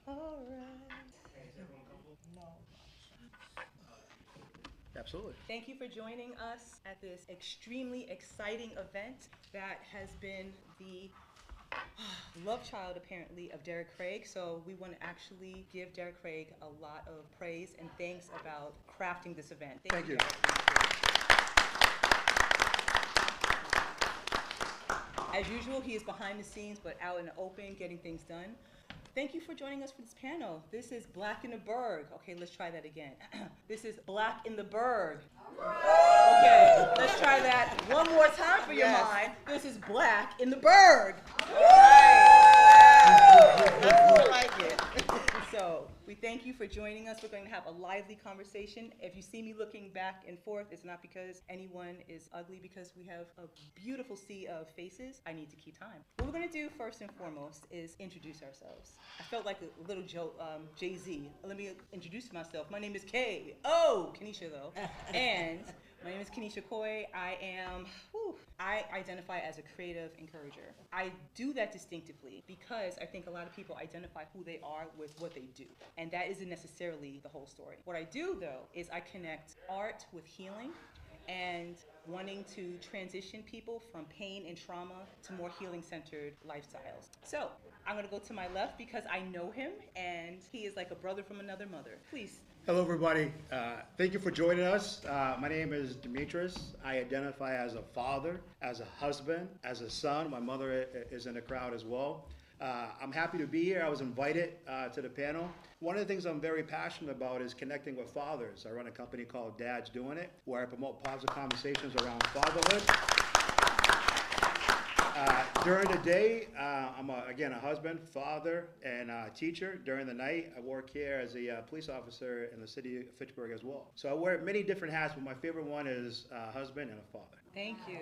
All right. No. Absolutely. Thank you for joining us at this extremely exciting event that has been the love child, apparently, of Derek Craig. So we want to actually give Derek Craig a lot of praise and thanks about crafting this event. Thank you. As usual, he is behind the scenes, but out in the open, getting things done. Thank you for joining us for this panel. This is Black in the Burg. Okay, let's try that again. This is Black in the Burg. Okay, let's try that one more time for your mind. This is Black in the Burg. That's more like it. So we thank you for joining us. We're going to have a lively conversation. If you see me looking back and forth, it's not because anyone is ugly, because we have a beautiful sea of faces. I need to keep time. What we're going to do first and foremost is introduce ourselves. I felt like a little Jay-Z. Let me introduce myself. My name is Kenisha though. And my name is Kenisha Coy. I identify as a creative encourager. I do that distinctively because I think a lot of people identify who they are with what they do. And that isn't necessarily the whole story. What I do, though, is I connect art with healing and wanting to transition people from pain and trauma to more healing-centered lifestyles. So I'm going to go to my left because I know him, and he is like a brother from another mother. Please. Hello, everybody. Thank you for joining us. My name is Demetrice. I identify as a father, as a husband, as a son. My mother is in the crowd as well. I'm happy to be here. I was invited to the panel. One of the things I'm very passionate about is connecting with fathers. I run a company called Dad's Doing It, where I promote positive conversations around fatherhood. During the day, I'm again a husband, father, and teacher. During the night, I work here as a police officer in the city of Fitchburg as well. So I wear many different hats, but my favorite one is a husband and a father. Thank you.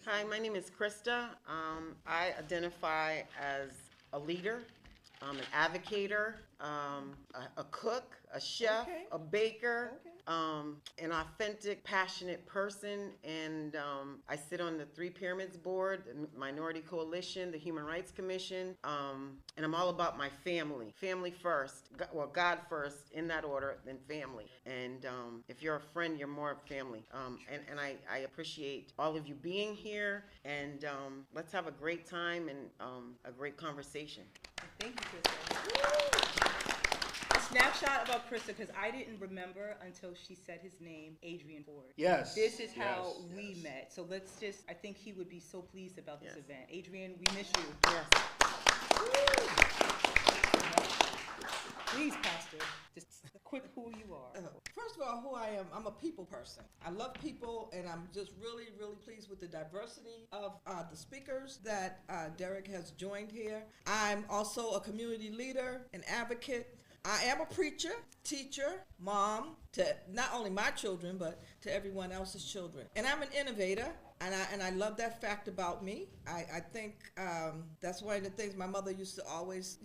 Hi, my name is Krista. I identify as a leader, an advocator, a cook, a chef, a baker, an authentic, passionate person, and I sit on the Three Pyramids Board, the Minority Coalition, the Human Rights Commission, and I'm all about my family. Family first, God first, in that order, then family. And if you're a friend, you're more family. And I appreciate all of you being here, and let's have a great time and a great conversation. Thank you, Krista. A snapshot about Krista, because I didn't remember until she said his name, Adrian Ford. Yes. This is how we met. So let's just, I think he would be so pleased about this event. Adrian, we miss you. Yes. Please, Pastor, just a quick who you are. First of all, who I am, I'm a people person. I love people, and I'm just really, really pleased with the diversity of the speakers that Derek has joined here. I'm also a community leader, an advocate. I am a preacher, teacher, mom to not only my children, but to everyone else's children. And I'm an innovator, and I love that fact about me. I think that's one of the things my mother used to always,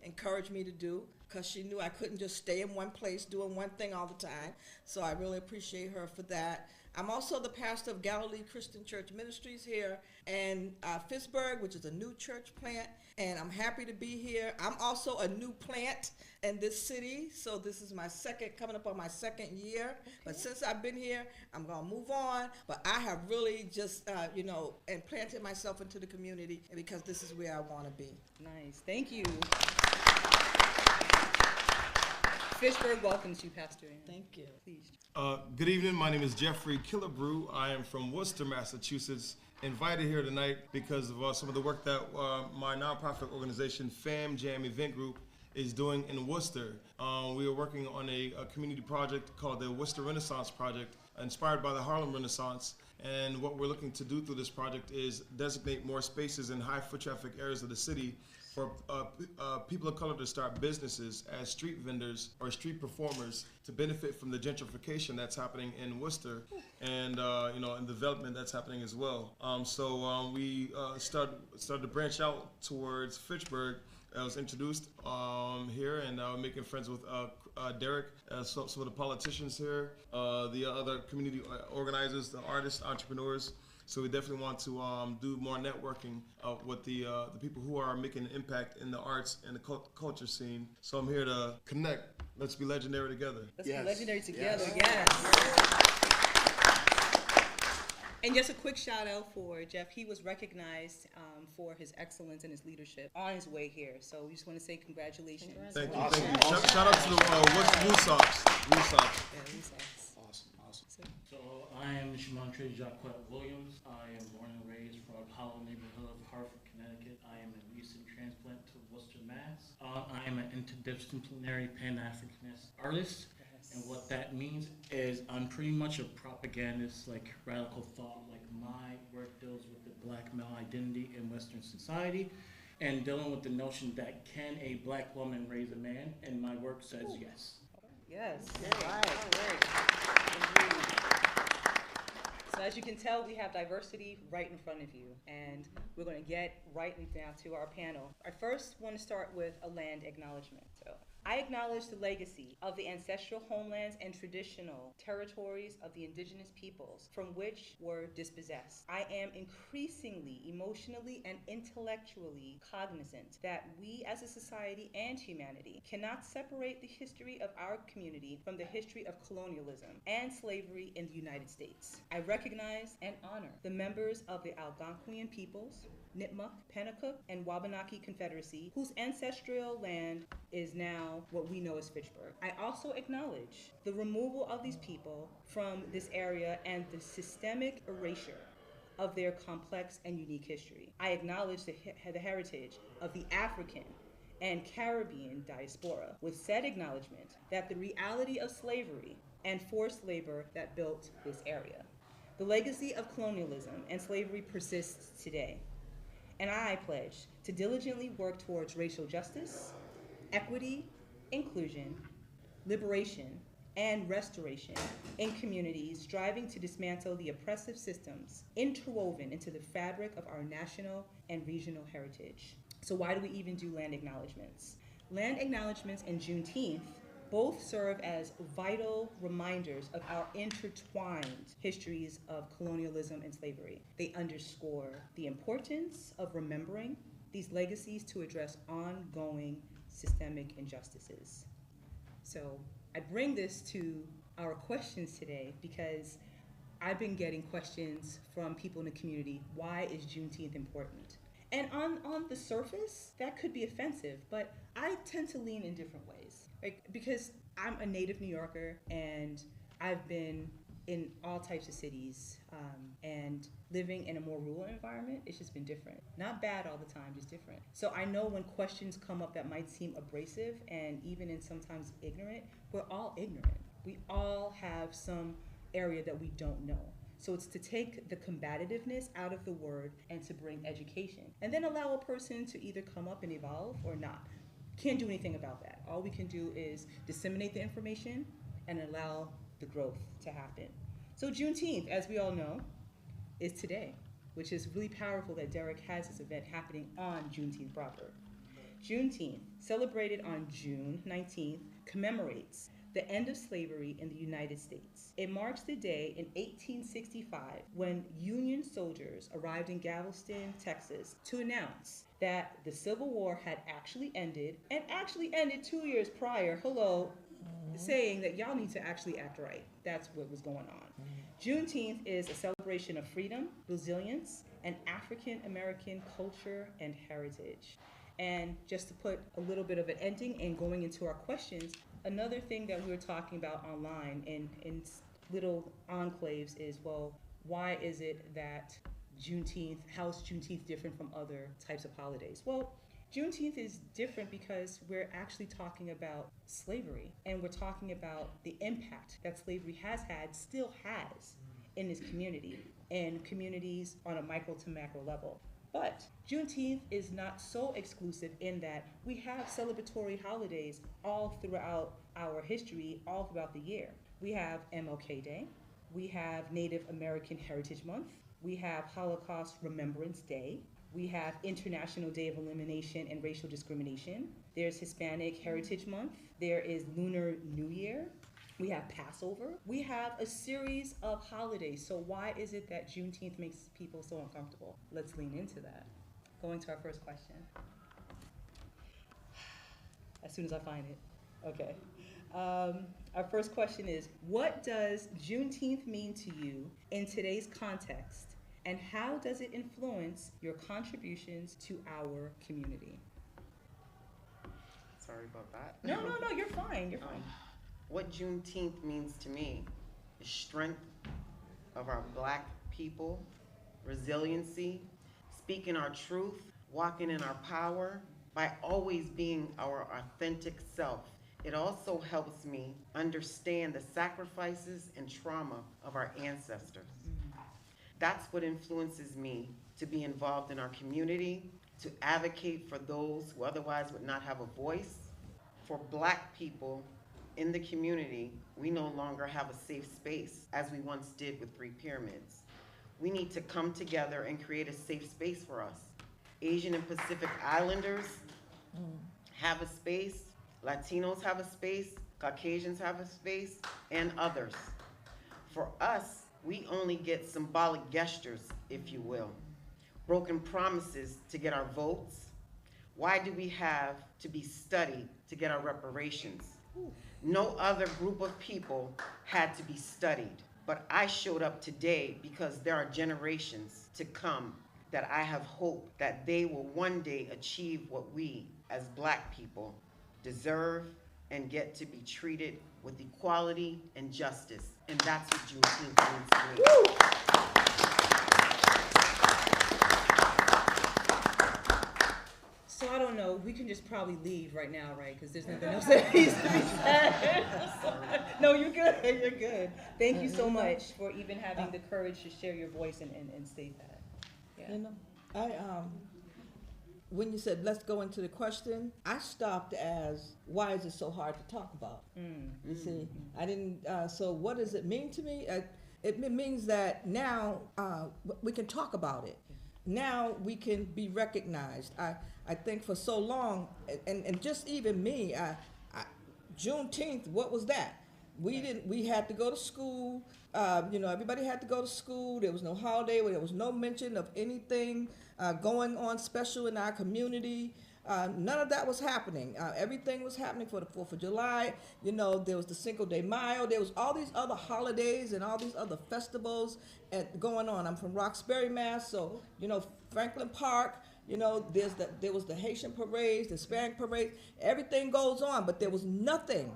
encourage me to do, because she knew I couldn't just stay in one place doing one thing all the time. So I really appreciate her for that. I'm also the pastor of Galilee Christian Church Ministries here in Fitchburg, which is a new church plant, and I'm happy to be here. I'm also a new plant in this city, so this is coming up on my second year. But since I've been here, I'm gonna move on. But I have really just, and planted myself into the community because this is where I want to be. Nice, thank you. Fitchburg welcomes you, Pastor. Thank you. Please. Good evening. My name is Geeffrey Killebrew. I am from Worcester, Massachusetts. Invited here tonight because of some of the work that my nonprofit organization, FAMJAM Event Group, is doing in Worcester. We are working on a community project called the Worcester Renaissance Project, inspired by the Harlem Renaissance. And what we're looking to do through this project is designate more spaces in high foot traffic areas of the city for people of color to start businesses as street vendors or street performers to benefit from the gentrification that's happening in Worcester and and development that's happening as well. We started to branch out towards Fitchburg. I was introduced here, and making friends with Derek, some of the politicians here, the other community organizers, the artists, entrepreneurs. So we definitely want to do more networking with the people who are making an impact in the arts and the culture scene. So I'm here to connect. Let's be legendary together. Let's be legendary together, yes. And just a quick shout out for Jeff. He was recognized for his excellence and his leadership on his way here. So we just want to say congratulations. Thank you. Awesome. Thank you. Shout out to the Woo Sox. Yeah, we saw. Awesome. So I am Shmontray Jacquett Williams. I am born and raised from Hollow neighborhood of Hartford, Connecticut. I am a recent transplant to Worcester, Mass. I am an interdisciplinary Pan-Africanist artist. And what that means is I'm pretty much a propagandist, like radical thought. Like my work deals with the black male identity in Western society and dealing with the notion that can a black woman raise a man? And my work says yes. Yes. All right. So as you can tell, we have diversity right in front of you, and we're going to get right now to our panel. I first want to start with a land acknowledgement. So I acknowledge the legacy of the ancestral homelands and traditional territories of the indigenous peoples from which were dispossessed. I am increasingly emotionally and intellectually cognizant that we as a society and humanity cannot separate the history of our community from the history of colonialism and slavery in the United States. I recognize and honor the members of the Algonquian peoples, Nipmuc, Pennacook, and Wabanaki Confederacy, whose ancestral land is now what we know as Fitchburg. I also acknowledge the removal of these people from this area and the systemic erasure of their complex and unique history. I acknowledge the heritage of the African and Caribbean diaspora, with said acknowledgement that the reality of slavery and forced labor that built this area. The legacy of colonialism and slavery persists today. And I pledge to diligently work towards racial justice, equity, inclusion, liberation, and restoration in communities, striving to dismantle the oppressive systems interwoven into the fabric of our national and regional heritage. So why do we even do land acknowledgements? Land acknowledgements and Juneteenth both serve as vital reminders of our intertwined histories of colonialism and slavery. They underscore the importance of remembering these legacies to address ongoing systemic injustices. So I bring this to our questions today because I've been getting questions from people in the community. Why is Juneteenth important? And on the surface, that could be offensive, but I tend to lean in different ways. Because I'm a native New Yorker and I've been in all types of cities, and living in a more rural environment, it's just been different. Not bad all the time, just different. So I know when questions come up that might seem abrasive and even in sometimes ignorant, we're all ignorant. We all have some area that we don't know. So it's to take the combativeness out of the word and to bring education. And then allow a person to either come up and evolve or not. Can't do anything about that. All we can do is disseminate the information and allow the growth to happen. So Juneteenth, as we all know, is today, which is really powerful that Derek has this event happening on Juneteenth proper. Juneteenth, celebrated on June 19th, commemorates the end of slavery in the United States. It marks the day in 1865 when Union soldiers arrived in Galveston, Texas, to announce that the Civil War had actually ended, and actually ended 2 years prior, saying that y'all need to actually act right. That's what was going on. Juneteenth is a celebration of freedom, resilience, and African American culture and heritage. And just to put a little bit of an ending and going into our questions, another thing that we were talking about online in little enclaves is, well, why is it that Juneteenth, how is Juneteenth different from other types of holidays? Well, Juneteenth is different because we're actually talking about slavery, and we're talking about the impact that slavery has had, still has, in this community, and communities on a micro to macro level. But Juneteenth is not so exclusive in that we have celebratory holidays all throughout our history, all throughout the year. We have MLK Day, we have Native American Heritage Month, we have Holocaust Remembrance Day, we have International Day of Elimination and Racial Discrimination, there's Hispanic Heritage Month, there is Lunar New Year, We have Passover. We have a series of holidays. So why is it that Juneteenth makes people so uncomfortable? Let's lean into that. Going to our first question. As soon as I find it. Okay. Our first question is, what does Juneteenth mean to you in today's context, and how does it influence your contributions to our community? Sorry about that. No, you're fine. You're fine. What Juneteenth means to me is strength of our Black people, resiliency, speaking our truth, walking in our power by always being our authentic self. It also helps me understand the sacrifices and trauma of our ancestors. That's what influences me to be involved in our community, to advocate for those who otherwise would not have a voice. For Black people in the community, we no longer have a safe space as we once did with 3 pyramids. We need to come together and create a safe space for us. Asian and Pacific Islanders have a space, Latinos have a space, Caucasians have a space, and others. For us, we only get symbolic gestures, if you will, broken promises to get our votes. Why do we have to be studied to get our reparations? No other group of people had to be studied, but I showed up today because there are generations to come that I have hope that they will one day achieve what we as Black people deserve and get to be treated with equality and justice. And that's what Juneteenth means to me. So I don't know, we can just probably leave right now, right? Because there's nothing else that needs to be said. No, you're good, you're good. Thank you so much for even having the courage to share your voice and state that. Yeah. You know, when you said, let's go into the question, I stopped as, why is it so hard to talk about? You see, I didn't, so what does it mean to me? It means that now we can talk about it. Now we can be recognized. I think for so long, and just even me, Juneteenth, what was that? We had to go to school. Everybody had to go to school. There was no holiday. There was no mention of anything going on special in our community. None of that was happening. Everything was happening for the 4th of July. There was the Cinco de Mayo. There was all these other holidays and all these other festivals going on. I'm from Roxbury, Mass. So, Franklin Park, there was the Haitian parades, the Hispanic parades. Everything goes on, but there was nothing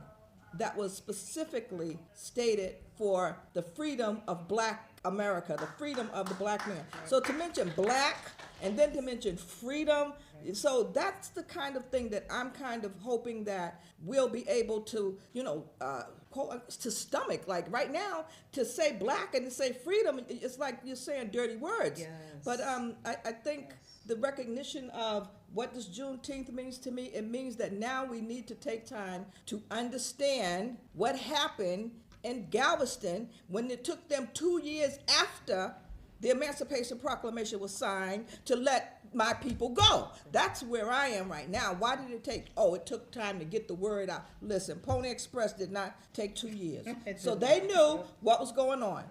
that was specifically stated for the freedom of Black America, the freedom of the Black man. So to mention Black and then to mention freedom, so that's the kind of thing that I'm kind of hoping that we'll be able to, to stomach. Like right now, to say Black and to say freedom, it's like you're saying dirty words. Yes. But I think the recognition of what does Juneteenth means to me, it means that now we need to take time to understand what happened in Galveston when it took them 2 years after the Emancipation Proclamation was signed to let my people go. That's where I am right now. Why did it take? Oh, it took time to get the word out. Listen, Pony Express did not take 2 years. So they knew what was going on.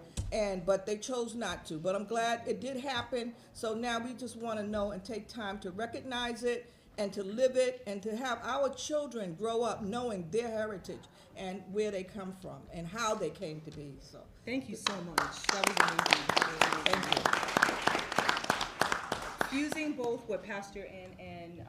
But they chose not to. But I'm glad it did happen. So now we just want to know and take time to recognize it and to live it and to have our children grow up knowing their heritage and where they come from and how they came to be. So thank you so much. That was amazing. Thank you. Fusing both what Pastor and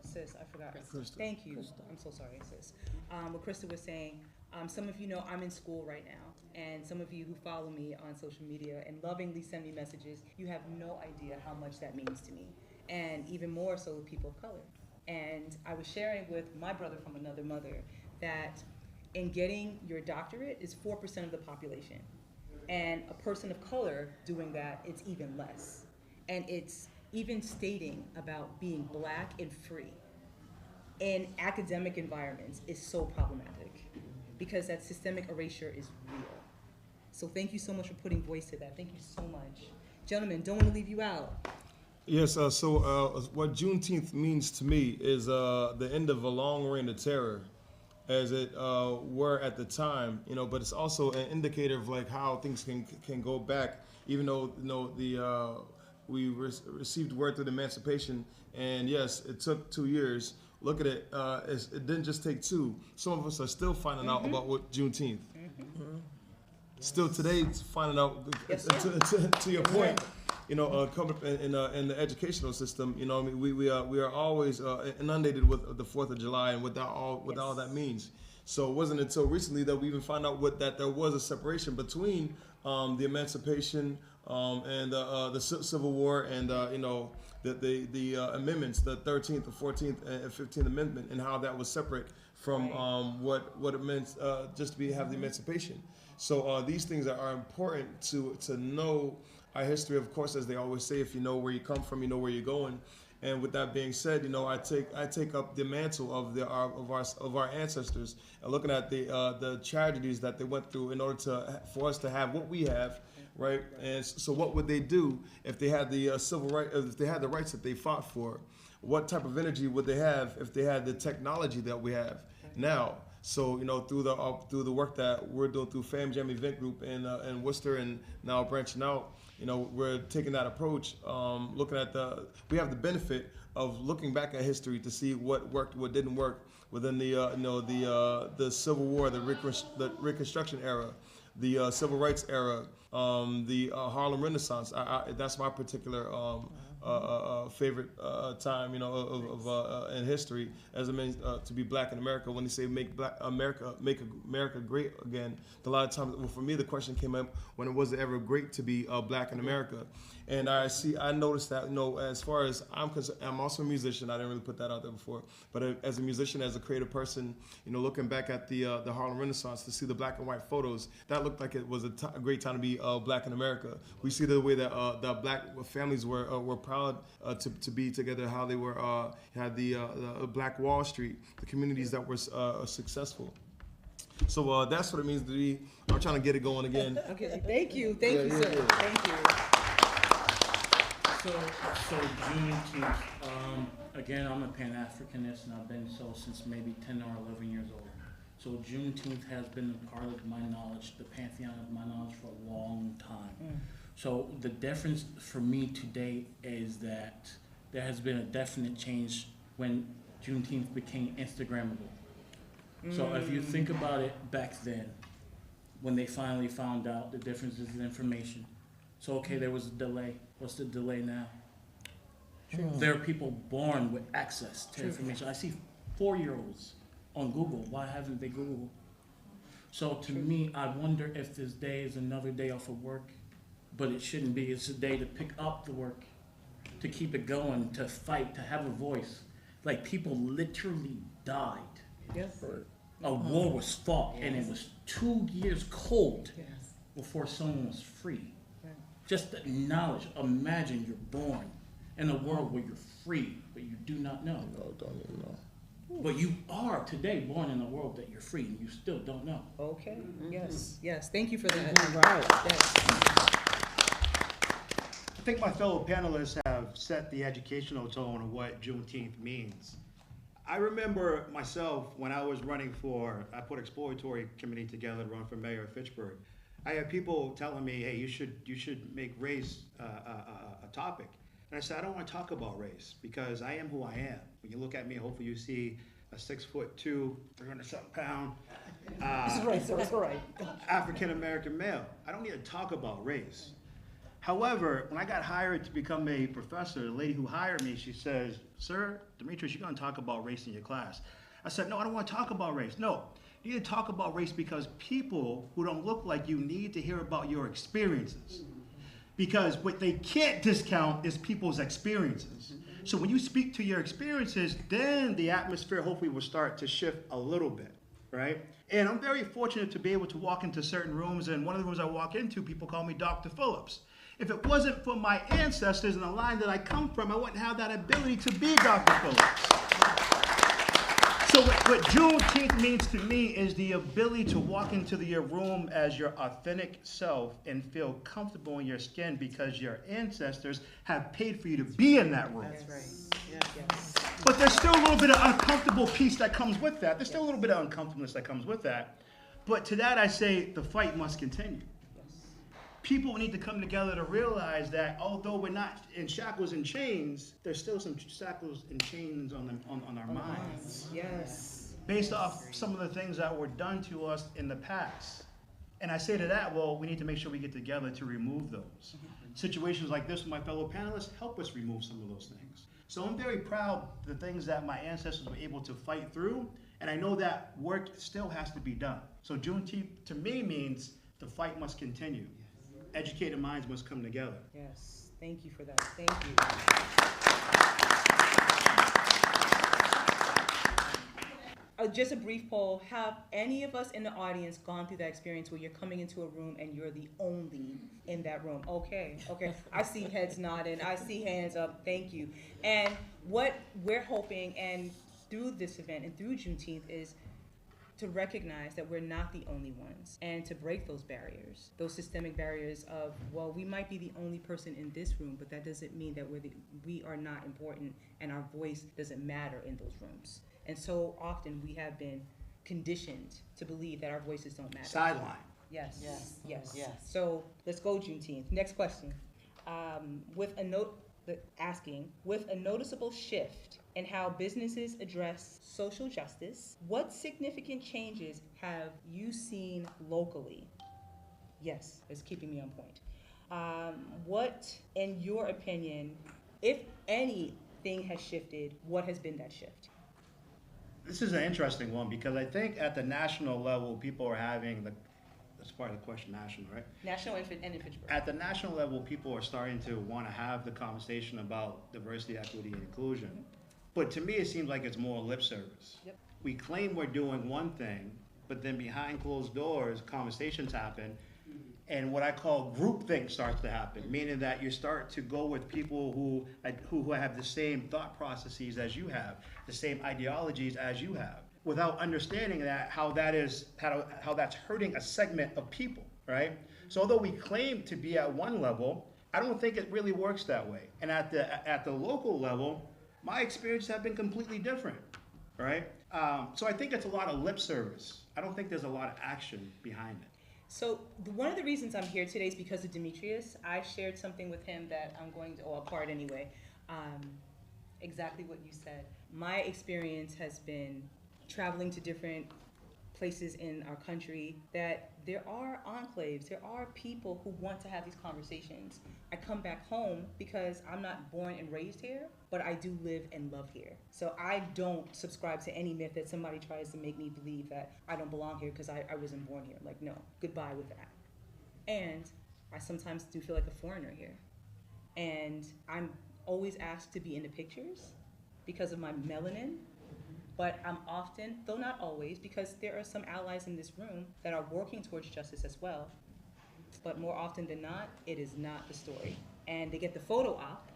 sis, I forgot. Krista. Thank you. Krista. I'm so sorry, sis. What Krista was saying. Some of you know I'm in school right now, and some of you who follow me on social media and lovingly send me messages, you have no idea how much that means to me, and even more so with people of color. And I was sharing with my brother from another mother that in getting your doctorate is 4% of the population, and a person of color doing that, it's even less. And it's even stating about being Black and free in academic environments is so problematic, because that systemic erasure is real. So thank you so much for putting voice to that. Thank you so much. Gentlemen, don't want to leave you out. Yes, so what Juneteenth means to me is the end of a long reign of terror as it were at the time, but it's also an indicator of like how things can go back, even though we received word through the emancipation, and yes, it took 2 years. Look at it, it didn't just take 2. Some of us are still finding out about what Juneteenth. Still today finding out, to your point, coming up in the educational system, we are always inundated with the 4th of July and what all that means. So it wasn't until recently that we even found out that there was a separation between the emancipation and the Civil War and the amendments, the 13th, the 14th, and 15th Amendment, and how that was separate from what it meant just to have the emancipation. So these things are important to know our history. Of course, as they always say, if you know where you come from, you know where you're going. And with that being said, I take up the mantle of our ancestors and looking at the tragedies that they went through in order for us to have what we have, right? And so, what would they do if they had the civil right, if they had the rights that they fought for? What type of energy would they have if they had the technology that we have now? So through the work that we're doing through FAMJAM Event Group in Worcester, and now branching out, we're taking that approach, looking at we have the benefit of looking back at history to see what worked, what didn't work within the Civil War, the Reconstruction Era, the Civil Rights Era, the Harlem Renaissance. That's my particular favorite time, in history as it means to be black in America. When they say make America great again, a lot of times, well, for me, the question came up when it wasn't ever great to be black in America. And I noticed that, as far as I'm concerned, I'm also a musician. I didn't really put that out there before, but as a musician, as a creative person, looking back at the Harlem Renaissance to see the black and white photos, that looked like it was a great time to be black in America. We see the way that the black families were proud to be together, how they were had the Black Wall Street, the communities that were successful. So that's what it means to be. I'm trying to get it going again. Okay, thank you, sir. Thank you. So Juneteenth, again, I'm a Pan-Africanist, and I've been so since maybe 10 or 11 years old. So Juneteenth has been a part of my knowledge, the pantheon of my knowledge, for a long time. So the difference for me today is that there has been a definite change when Juneteenth became Instagrammable. So if you think about it back then, when they finally found out the differences in information, so okay, there was a delay. What's the delay now? There are people born with access to information. I see 4-year-olds on Google. Why haven't they Googled? So to me, I wonder if this day is another day off of work, but it shouldn't be. It's a day to pick up the work, to keep it going, to fight, to have a voice. Like, people literally died. Yes. A war was fought, and it was 2 years cold before someone was free. Just the knowledge. Imagine you're born in a world where you're free, but you do not know. No, don't even know. But you are today born in a world that you're free, and you still don't know. Okay. Yes. Thank you for that. Right. Yes. I think my fellow panelists have set the educational tone of what Juneteenth means. I remember myself when I was running I put exploratory committee together to run for mayor of Fitchburg. I had people telling me, hey, you should make race a topic. And I said, I don't want to talk about race because I am who I am. When you look at me, hopefully you see a 6'2", 300-something pound, That's right. African-American male. I don't need to talk about race. However, when I got hired to become a professor, the lady who hired me, she says, sir, Demetrice, you're going to talk about race in your class. I said, no, I don't want to talk about race. No, you need to talk about race because people who don't look like you need to hear about your experiences. Because what they can't discount is people's experiences. So when you speak to your experiences, then the atmosphere hopefully will start to shift a little bit, right? And I'm very fortunate to be able to walk into certain rooms, and one of the rooms I walk into, people call me Dr. Phillips. If it wasn't for my ancestors and the line that I come from, I wouldn't have that ability to be Dr. Phillips. So what Juneteenth means to me is the ability to walk into your room as your authentic self and feel comfortable in your skin because your ancestors have paid for you to be in that room. That's right. Yes. But there's still a little bit of uncomfortable piece that comes with that. There's still a little bit of uncomfortableness that comes with that. But to that I say the fight must continue. People need to come together to realize that although we're not in shackles and chains, there's still some shackles and chains on our minds. Yes. Based off some of the things that were done to us in the past. And I say to that, well, we need to make sure we get together to remove those. Situations like this with my fellow panelists help us remove some of those things. So I'm very proud of the things that my ancestors were able to fight through, and I know that work still has to be done. So Juneteenth to me means the fight must continue. Educated minds must come together. Yes, thank you for that. Thank you. Just a brief poll. Have any of us in the audience gone through that experience where you're coming into a room and you're the only in that room? Okay. I see heads nodding. I see hands up. Thank you. And what we're hoping, and through this event and through Juneteenth, is to recognize that we're not the only ones and to break those barriers, those systemic barriers of, well, we might be the only person in this room, but that doesn't mean that we are not important and our voice doesn't matter in those rooms. And so often we have been conditioned to believe that our voices don't matter. Sideline. Yes. Yes. So let's go Juneteenth. Next question. With a noticeable shift in how businesses address social justice, what significant changes have you seen locally? Yes, it's keeping me on point. What, in your opinion, if anything has shifted, what has been that shift? This is an interesting one because I think at the national level, people are having that's part of the question, national, right? National and in Fitchburg. At the national level, people are starting to want to have the conversation about diversity, equity, and inclusion. But to me, it seems like it's more lip service. Yep. We claim we're doing one thing, but then behind closed doors, conversations happen, and what I call groupthink starts to happen, meaning that you start to go with people who have the same thought processes as you have, the same ideologies as you have, without understanding that how that's hurting a segment of people, right? So although we claim to be at one level, I don't think it really works that way. And at the local level, my experiences have been completely different, right? So I think it's a lot of lip service. I don't think there's a lot of action behind it. So one of the reasons I'm here today is because of Demetrice. I shared something with him that I'm going to, a part anyway, exactly what you said. My experience has been traveling to different places in our country that there are enclaves, there are people who want to have these conversations. I come back home because I'm not born and raised here, but I do live and love here. So I don't subscribe to any myth that somebody tries to make me believe that I don't belong here because I wasn't born here. Like, no, goodbye with that. And I sometimes do feel like a foreigner here. And I'm always asked to be in the pictures because of my melanin. But I'm often, though not always, because there are some allies in this room that are working towards justice as well. But more often than not, it is not the story. And they get the photo op,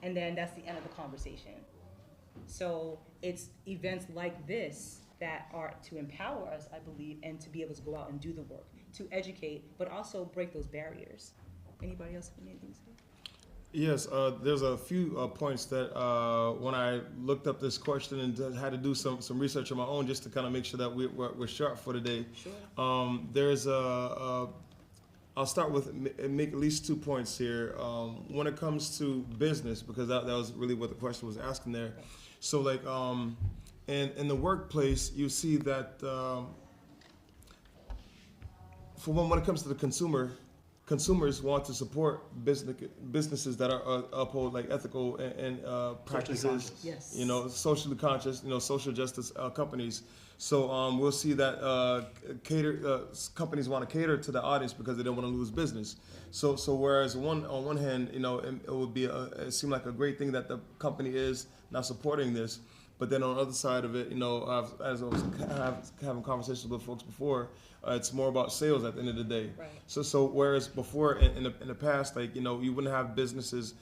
and then that's the end of the conversation. So it's events like this that are to empower us, I believe, and to be able to go out and do the work, to educate, but also break those barriers. Anybody else have anything to say? Yes, there's a few points that when I looked up this question and had to do some research on my own just to kind of make sure that we're sharp for today. Sure. There's I'll start with make at least 2 points here. When it comes to business, because that was really what the question was asking there. So like in the workplace, you see that for when it comes to the consumers want to support businesses that are uphold like ethical and practices, Yes. you know, socially conscious, you know, social justice companies. So we'll see that companies want to cater to the audience because they don't want to lose business. So whereas on one hand, you know, it would be it seemed like a great thing that the company is now supporting this. But then on the other side of it, you know, as I was having conversations with folks before, it's more about sales at the end of the day. Right. So whereas before in the past, like, you know, you wouldn't have businesses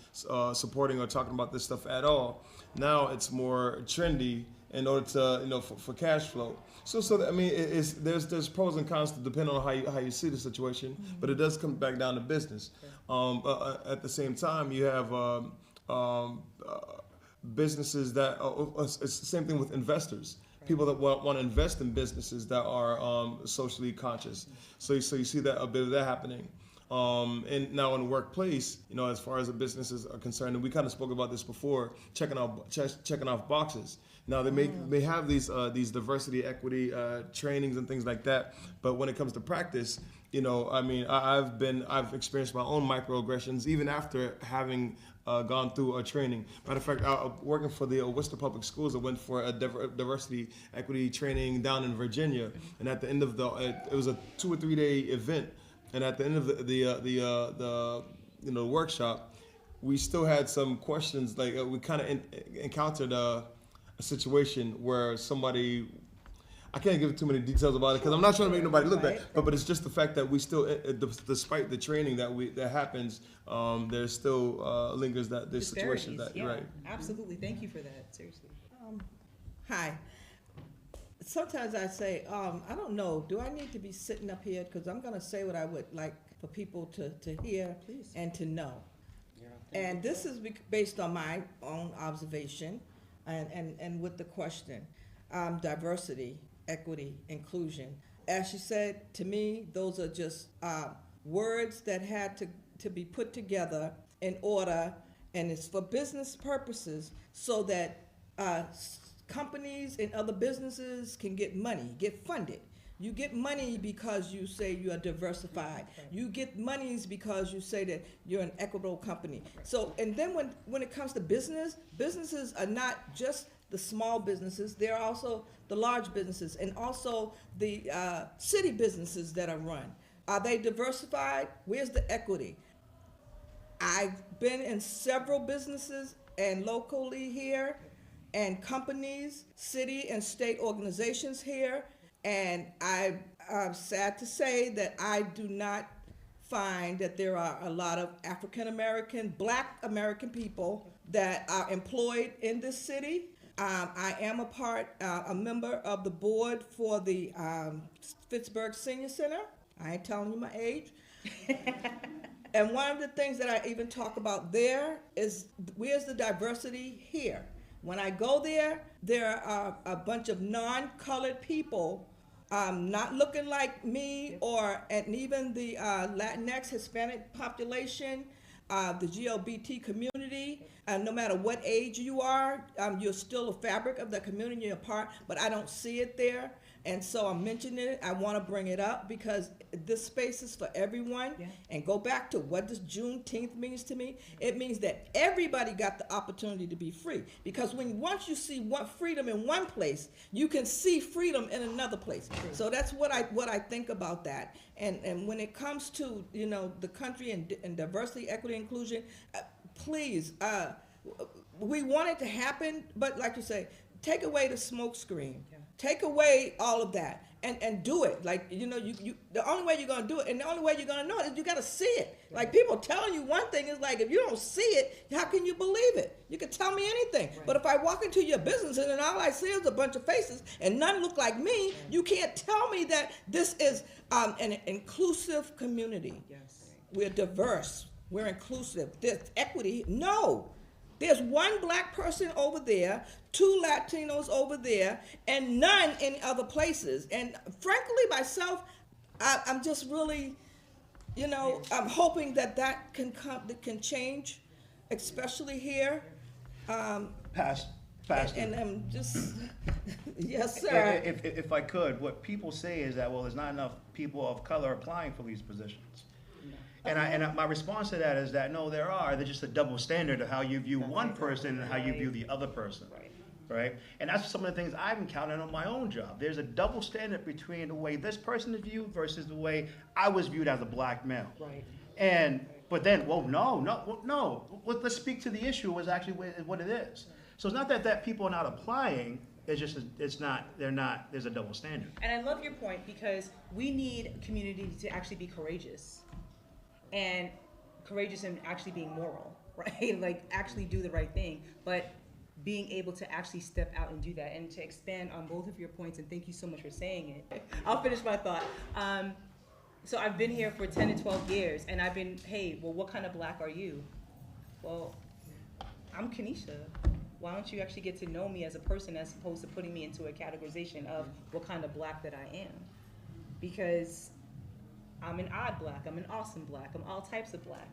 supporting or talking about this stuff at all. Now it's more trendy in order to, for cash flow. So I mean, there's pros and cons depending on how you see the situation, but it does come back down to business. At the same time, you have businesses that it's the same thing with investors. People that want to invest in businesses that are socially conscious. So you see that a bit of that happening. And now in the workplace, as far as the businesses are concerned, and we kind of spoke about this before, checking off boxes. Now they may have these diversity, equity trainings and things like that, but when it comes to practice, I've experienced my own microaggressions even after having gone through a training. Matter of fact, working for the Worcester Public Schools, I went for a diversity, equity training down in Virginia, and at the end of it was a 2 or 3 day event. And at the end of the workshop, we still had some questions. Like we kind of encountered a situation where somebody, I can't give too many details about it because I'm not trying to make nobody look bad. But it's just the fact that we still, despite the training that happens, there's still lingers that there's situations that right. Absolutely, thank you for that. Seriously. Hi. Sometimes I say, I don't know, do I need to be sitting up here? Because I'm going to say what I would like for people to hear and to know. And this is based on my own observation and with the question, diversity, equity, inclusion. As she said, to me, those are just words that had to be put together in order, and it's for business purposes so that companies and other businesses can get money, get funded. You get money because you say you are diversified. You get monies because you say that you're an equitable company. So, and then when it comes to businesses are not just the small businesses, they're also the large businesses and also the city businesses that are run. Are they diversified? Where's the equity? I've been in several businesses and locally here, and companies, city and state organizations here, and I'm sad to say that I do not find that there are a lot of African American, Black American people that are employed in this city. I am a member of the board for the Fitchburg Senior Center. I ain't telling you my age. And one of the things that I even talk about there is, where's the diversity here? When I go there, there are a bunch of non-colored people, not looking like me, and even the Latinx, Hispanic population, the GLBT community. No matter what age you are, you're still a fabric of the community, you're a part, but I don't see it there. And so I'm mentioning it. I want to bring it up because this space is for everyone. Yeah. And go back to what does Juneteenth means to me. It means that everybody got the opportunity to be free. Because once you see freedom in one place, you can see freedom in another place. True. So that's what I think about that. And when it comes to the country and diversity, equity, inclusion, please, we want it to happen, but like you say, take away the smoke screen. Yeah. Take away all of that and do it. Like, you the only way you're going to do it and the only way you're going to know it is you got to see it. Right. Like, people telling you one thing is like, if you don't see it, how can you believe it? You can tell me anything. Right. But if I walk into your business and then all I see is a bunch of faces and none look like me, right, you can't tell me that this is an inclusive community. Yes. We're diverse. We're inclusive. There's equity. No. There's one Black person over there, 2 Latinos over there, and none in other places. And frankly, myself, I'm just really, I'm hoping that can change, especially here. Pastor. And I'm just, yes, sir. If I could, what people say is that, well, there's not enough people of color applying for these positions. And my response to that is that, no, there are. They're just a double standard of how you view one person and how you view the other person. Right? And that's some of the things I've encountered on my own job. There's a double standard between the way this person is viewed versus the way I was viewed as a Black male. Right. But then, no. Let's speak to the issue was actually what it is. So it's not that people are not applying. It's just, there's a double standard. And I love your point because we need community to actually be courageous. And courageous in actually being moral, right? Like actually do the right thing. But being able to actually step out and do that, and to expand on both of your points, and thank you so much for saying it. I'll finish my thought. So I've been here for 10 to 12 years, and I've been, hey, well, what kind of black are you? Well, I'm Kenisha. Why don't you actually get to know me as a person as opposed to putting me into a categorization of what kind of black that I am? Because I'm an odd black, I'm an awesome black, I'm all types of black.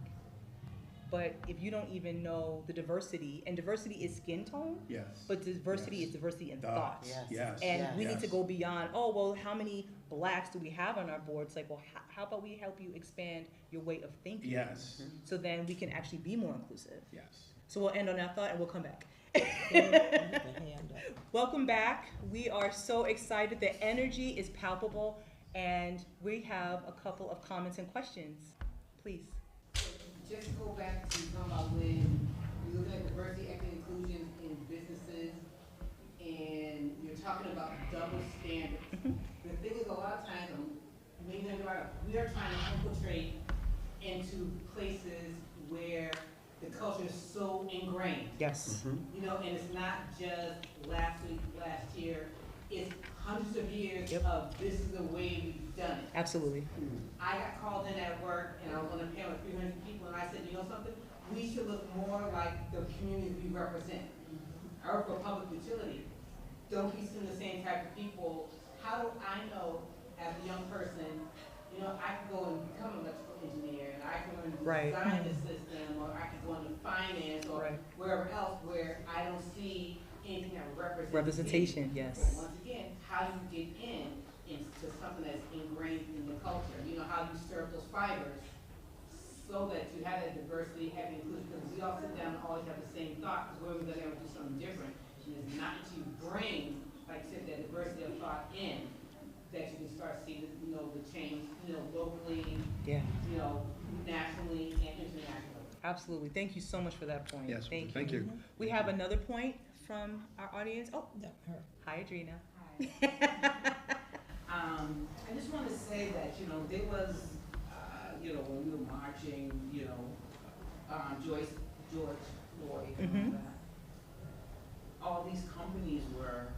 But if you don't even know the diversity, and diversity is skin tone, Yes. but diversity is diversity in thought. Yes. And we need to Yes. go beyond, oh, well, how many blacks do we have on our board? It's like, well, how about we help you expand your way of thinking? Yes. So then we can actually be more inclusive. Yes. So we'll end on that thought and we'll come back. Hand up. Welcome back. We are so excited. The energy is palpable, and we have a couple of comments and questions. Please. Just go back to talking about when you're looking at diversity, equity, inclusion in businesses, and you're talking about double standards. The thing is, a lot of times, we are trying to infiltrate into places where the culture is so ingrained. Yes. You know, and it's not just last week, last year. It's hundreds of years Yep. of this is the way we've done it. Absolutely. I got called in at work, and I was on a panel with 300 people, and I said, you know something? We should look more like the communities we represent. I work for a public utility. Don't be seeing the same type of people. How do I know, as a young person, you know, I can go and become an electrical engineer, and I can learn to Right. design the system, or I can go into finance, or Right. wherever else where I don't see anything that represents me. Representation, But yes. once again, how do you get into something that's ingrained in the culture? You know, how do you serve those fibers so that you have that diversity, equity, inclusion? Because we all sit down and always have the same thought, because we're gonna do something different. And it's not until you bring, like you said, that diversity of thought in, that you can start seeing, you know, the change, you know, locally, Yeah. you know, nationally and internationally. Absolutely. Thank you so much for that point. Yes. Thank you. We have another point from our audience. Oh, No, her. hi, Adrina. I just want to say that, you know, there was, you know, when we were marching, you know, George Floyd and all that, all these companies were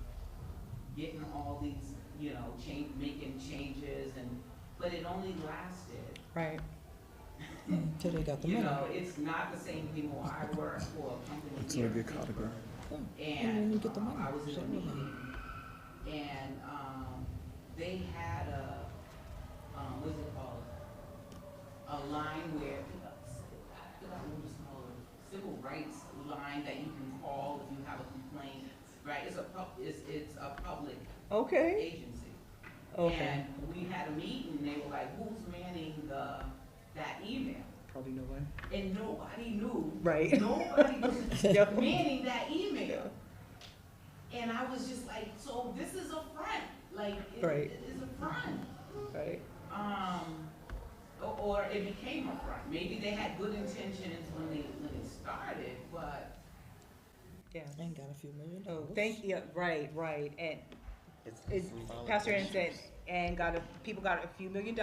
getting all these, you know, making changes, but it only lasted. Right. Until they got the You money. know, it's not the same anymore. I work for a company It's here gonna in get Fitchburg. And then And you get the money. I was in So a we're meeting, and they had a, what's it called? A line where, I forgot what it's called, civil rights line that you can call if you have a complaint, right? It's a public Okay. agency. Okay. And we had a meeting, and they were like, who's manning that email? Probably no one. And nobody knew. Right. Nobody was Yep. manning that email. And I was just like, so this is a front. Like, Right. it is a front. Right. Or it became a front. Maybe they had good intentions when it started, but Yeah. And got a few million Oh, dollars. thank you. Right. And it's symbolic Pastor Ann gestures. said, and people got a few $1 million,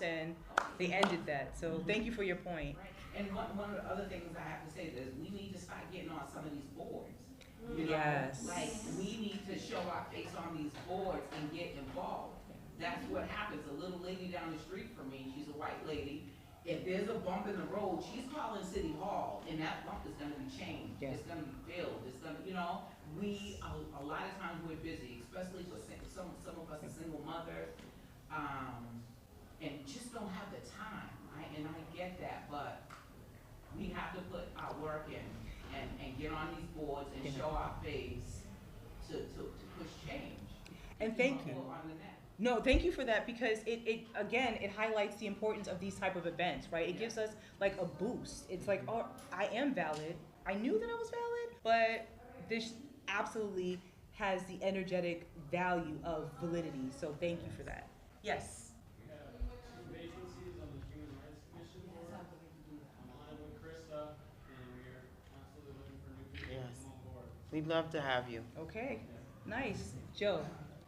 and they ended that. So thank you for your point. right. And one of the other things I have to say is we need to start getting on some of these boards. You know, Yes. like we need to show our face on these boards and get involved. That's what happens. A little lady down the street from me, she's a white lady. If there's a bump in the road, she's calling City Hall, and that bump is gonna be changed. Yeah. It's gonna be filled. It's gonna, you know, a lot of times we're busy, especially for some of us are single mothers, and just don't have the time. And I get that, but we have to put our work in and get on these boards and Yeah. show our face to push change. And thank you. On the net. No, thank you for that, because it again, it highlights the importance of these type of events, right? It gives us like a boost. It's like, oh, I am valid. I knew that I was valid, but this absolutely has the energetic value of validity. So thank you for that. Yes. We have 2 vacancies on the Human Rights Commission board. I'm with Krista, and we are constantly looking for new people to Yes. come on board. We'd love to have you. Okay. Nice. Joe.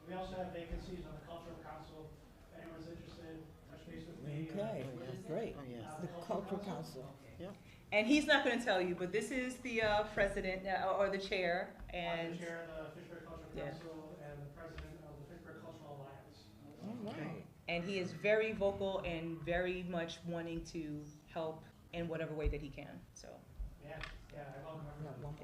We also have vacancies on the Cultural Council. If anyone's interested, touch base with me. Okay, great. Oh, yes. The Cultural Council. Yep. And he's not going to tell you, but this is the president or the chair. And I'm the chair of the Fitchburg Cultural Council and the president of the Fitchburg Cultural Alliance. All right. And he is very vocal and very much wanting to help in whatever way that he can. So, Yeah, I welcome everyone.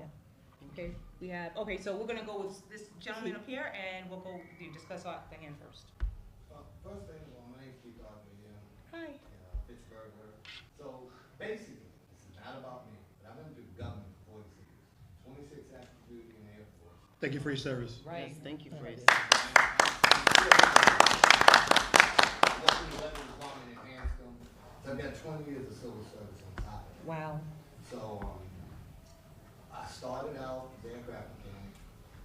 okay, so we're going to go with this gentleman up here, and we'll go discuss the hand first. First thing, my name's Keith. Hi. Fitchburg. So basically, this is not about me, but I've been doing government for 46 years. 26 active duty in the Air Force. Thank you for your service. Right. Yes, thank you for it. So I've got 20 years of civil service on top of it. Wow. So I started out as an aircraft mechanic,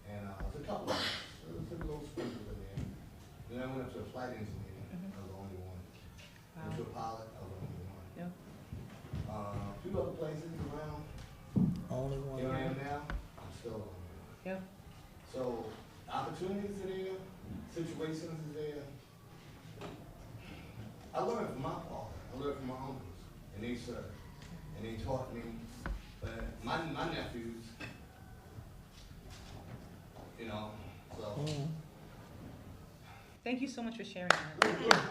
and I was a couple of years. There was a little sprinkle in there. Then I went up to a flight engineer. I was the only one. Went to a pilot. I was the only one. Yep. A few other places around. Only one. Here I am now. I'm still the only one. Yeah. So opportunities are there. Situations are there. I learned from my father. I learned from my uncles, and they served, and they taught me. But my nephews, you know, so. Thank you so much for sharing that. They won't be able to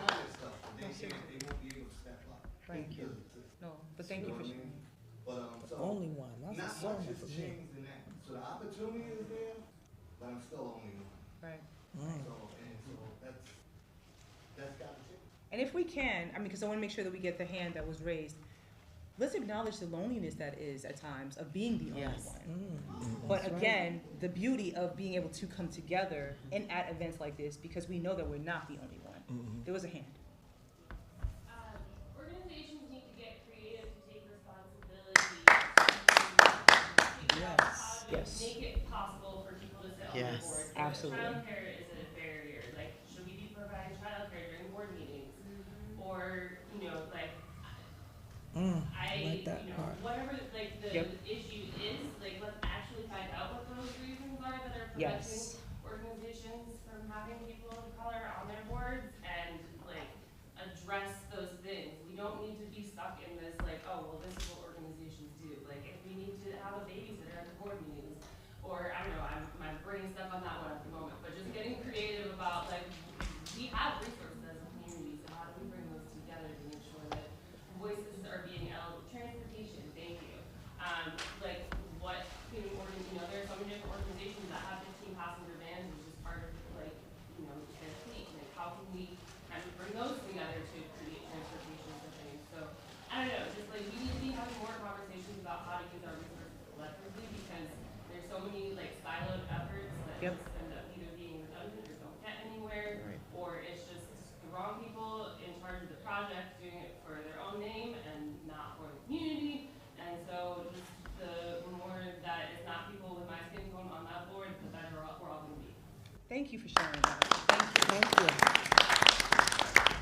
step up. Right. No, but thank you for sharing. But so Only one. That's not a sermon much for has me. changed in that. So the opportunity is there, but I'm still only one. Right. So that's got to change. And if we can, because I want to make sure that we get the hand that was raised, let's acknowledge the loneliness that is at times of being the only one. But again, the beauty of being able to come together and at events like this, because we know that we're not the only one. There was a hand. Organizations need to get creative to take responsibility. Yes. Make it possible for people to sit on the board. Absolutely. Childcare is a barrier. Like, should we be providing childcare during board meetings? Or, whatever, the issue is, let's actually find out what those reasons are that are preventing organizations from having people of color on their boards and, address those things. We don't need to be stuck in this, this is what organizations do. If we need to have a babysitter at the board meetings, or, I don't know, I'm bringing stuff on that one at the moment, but just getting creative about, we have resources as a community, so how do we bring those together to make sure that voices are being held? Transportation, thank you. There are so many different organizations that have 15 passenger vans, which is part of, their fleet. How can we kind of bring those together to create transportation for things? So, I don't know, just we need to be having more conversations about how to use our resources collectively, because there's so many, siloed efforts that just end up either being redundant or don't get anywhere, or it's just the wrong people in charge of the project doing it for their own name and not for the community. And so just the more that it's not people with my skin tone on that board, the better we're all going to be. Thank you for sharing that. Thank you.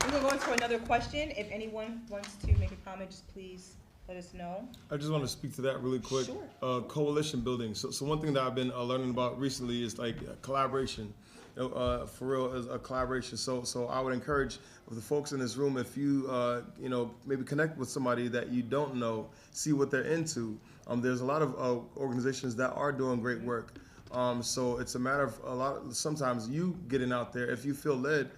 We're going to go into another question. If anyone wants to make a comment, just please let us know. I just want to speak to that really quick. Sure. Coalition building. So one thing that I've been learning about recently is collaboration. For real, is a collaboration. So I would encourage the folks in this room, if you maybe connect with somebody that you don't know, see what they're into. There's a lot of organizations that are doing great work. So it's a matter of sometimes you getting out there. If you feel led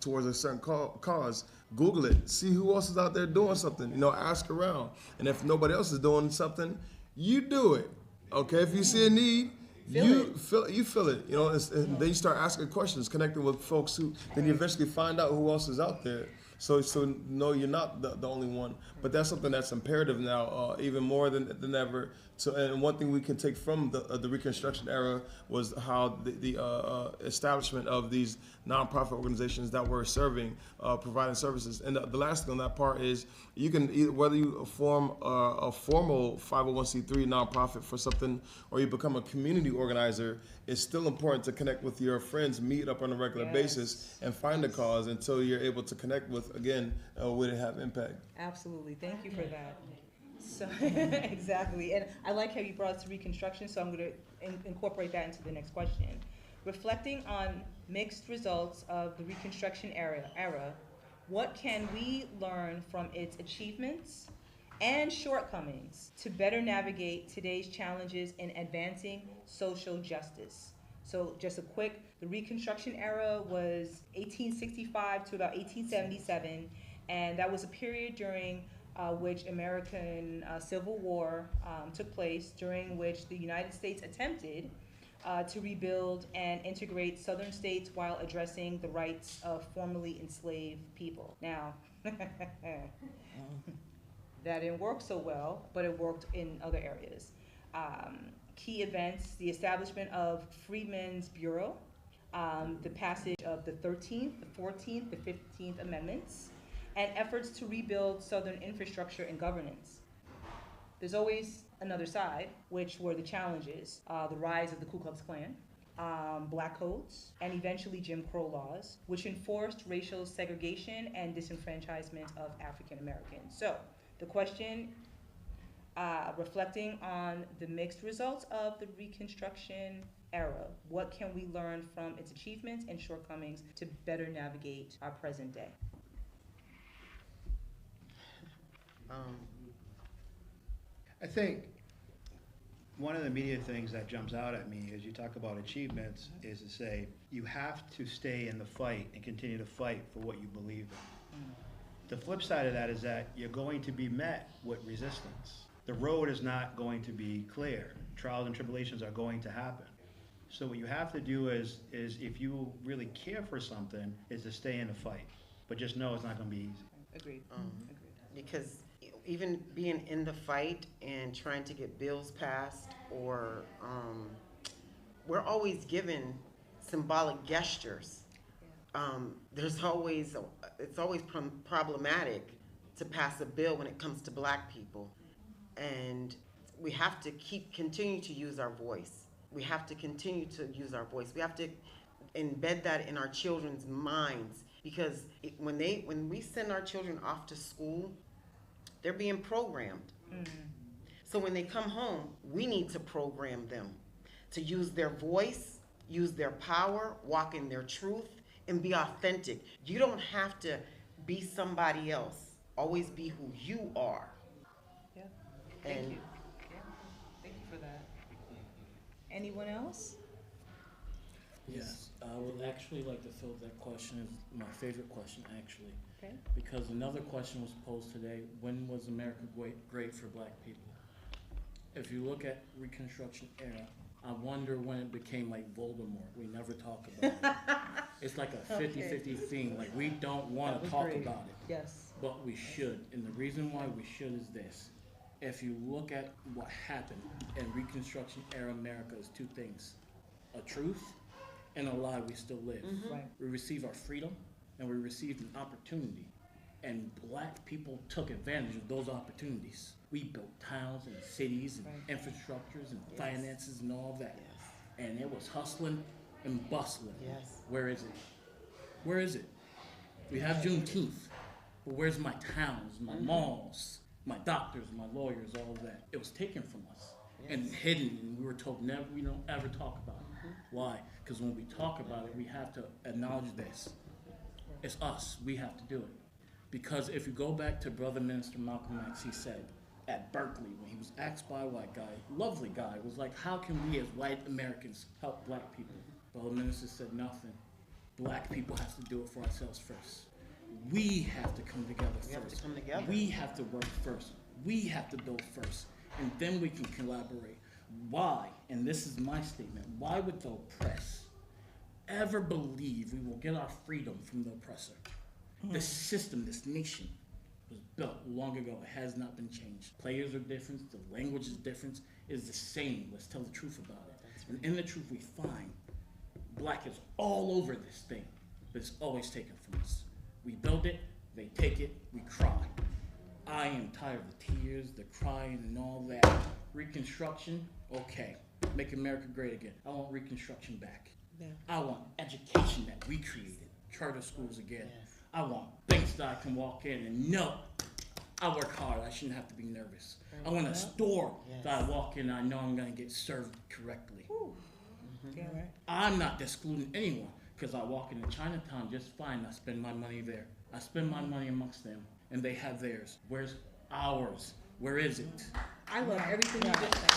towards a certain cause, Google it, see who else is out there doing something. Ask around, and if nobody else is doing something, you do it. Okay, if you see a need, you feel it. And then you start asking questions, connecting with folks who then you eventually find out who else is out there. So no, you're not the only one. But that's something that's imperative now, even more than ever. So, and one thing we can take from the Reconstruction era was how the establishment of these nonprofit organizations that were providing services. And the last thing on that part is you can whether you form a formal 501c3 nonprofit for something or you become a community organizer, it's still important to connect with your friends, meet up on a regular basis, and find a cause until you're able to connect with, again, a way to have impact. Absolutely. Thank you for that. So exactly. And I like how you brought us to Reconstruction, so I'm going to incorporate that into the next question. Reflecting on mixed results of the Reconstruction era, what can we learn from its achievements and shortcomings to better navigate today's challenges in advancing social justice. So just a quick, the Reconstruction Era was 1865 to about 1877, and that was a period during which American Civil War took place, during which the United States attempted to rebuild and integrate southern states while addressing the rights of formerly enslaved people. Now, that didn't work so well, but it worked in other areas. Key events, the establishment of Freedmen's Bureau, the passage of the 13th, the 14th, the 15th Amendments, and efforts to rebuild Southern infrastructure and governance. There's always another side, which were the challenges, the rise of the Ku Klux Klan, black codes, and eventually Jim Crow laws, which enforced racial segregation and disenfranchisement of African Americans. So the question, reflecting on the mixed results of the Reconstruction Era, what can we learn from its achievements and shortcomings to better navigate our present day? I think one of the immediate things that jumps out at me as you talk about achievements is to say you have to stay in the fight and continue to fight for what you believe in. The flip side of that is that you're going to be met with resistance. The road is not going to be clear. Trials and tribulations are going to happen. So what you have to do is if you really care for something, is to stay in the fight. But just know it's not going to be easy. Agreed. Because even being in the fight and trying to get bills passed, or we're always given symbolic gestures. It's always problematic to pass a bill when it comes to black people. And we have to continue to use our voice. We have to continue to use our voice. We have to embed that in our children's minds, because when we send our children off to school, they're being programmed. So when they come home, we need to program them to use their voice, use their power, walk in their truth, and be authentic. You don't have to be somebody else. Always be who you are. Yeah. Thank you. Yeah. Thank you for that. Anyone else? Yes, I would actually like to fill that question as my favorite question, actually. Okay. Because another question was posed today: when was America great for black people? If you look at Reconstruction Era, I wonder when it became like Voldemort. We never talk about it. It's like a 50-50 thing. Like, we don't want to talk about it. Yes. But we should. And the reason why we should is this. If you look at what happened in Reconstruction Era America, is two things: a truth and a lie we still live. Right. We received our freedom and we received an opportunity. And black people took advantage of those opportunities. We built towns and cities and infrastructures and finances and all that. And it was hustling and bustling. Where is it? Where is it? We have Juneteenth, but where's my towns, my malls, my doctors, my lawyers, all of that? It was taken from us and hidden, and we were told never, we don't ever talk about it. Why? Because when we talk about it, we have to acknowledge this. It's us. We have to do it. Because if you go back to Brother Minister Malcolm X, he said at Berkeley, when he was asked by a white guy, lovely guy, was like, how can we as white Americans help black people? Brother Minister said nothing. Black people have to do it for ourselves first. We have to come together first. We have to come together. We have to work first. We have to build first. And then we can collaborate. Why? And this is my statement. Why would the oppressed ever believe we will get our freedom from the oppressor? This system, this nation, was built long ago. It has not been changed. Players are different. The language is different. It is the same. Let's tell the truth about it. And in the truth, we find black is all over this thing, but it's always taken from us. We build it, they take it, we cry. I am tired of the tears, the crying, and all that. Reconstruction, okay. Make America great again. I want Reconstruction back. I want education that we created. Charter schools again. I want banks that I can walk in and know I work hard. I shouldn't have to be nervous. I want a store that I walk in and I know I'm going to get served correctly. I'm not excluding anyone, because I walk into Chinatown just fine. I spend my money there. I spend my money amongst them, and they have theirs. Where's ours? Where is it? I love everything you just said.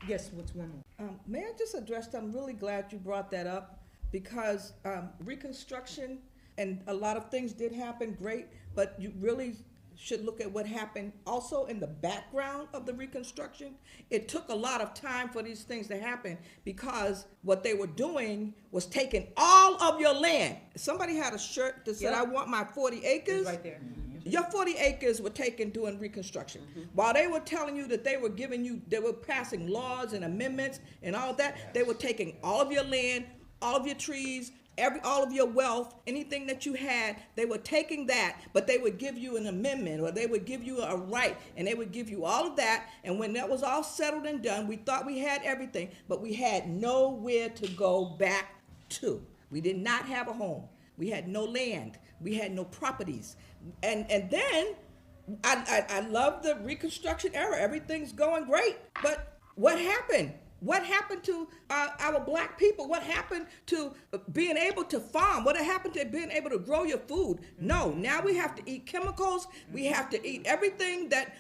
Yes, what's one more? May I just address that? I'm really glad you brought that up because Reconstruction and a lot of things did happen, great, but you really should look at what happened also in the background of the Reconstruction. It took a lot of time for these things to happen because what they were doing was taking all of your land. Somebody had a shirt that said, I want my 40 acres. It's right there. Your 40 acres were taken during Reconstruction. While they were telling you that they were giving you, they were passing laws and amendments and all that, they were taking all of your land, all of your trees, all of your wealth, anything that you had, they were taking that, but they would give you an amendment or they would give you a right and they would give you all of that. And when that was all settled and done, we thought we had everything, but we had nowhere to go back to. We did not have a home. We had no land. We had no properties. And then I love the Reconstruction era. Everything's going great. But what happened? What happened to our black people? What happened to being able to farm? What happened to being able to grow your food? No, now we have to eat chemicals. We have to eat everything that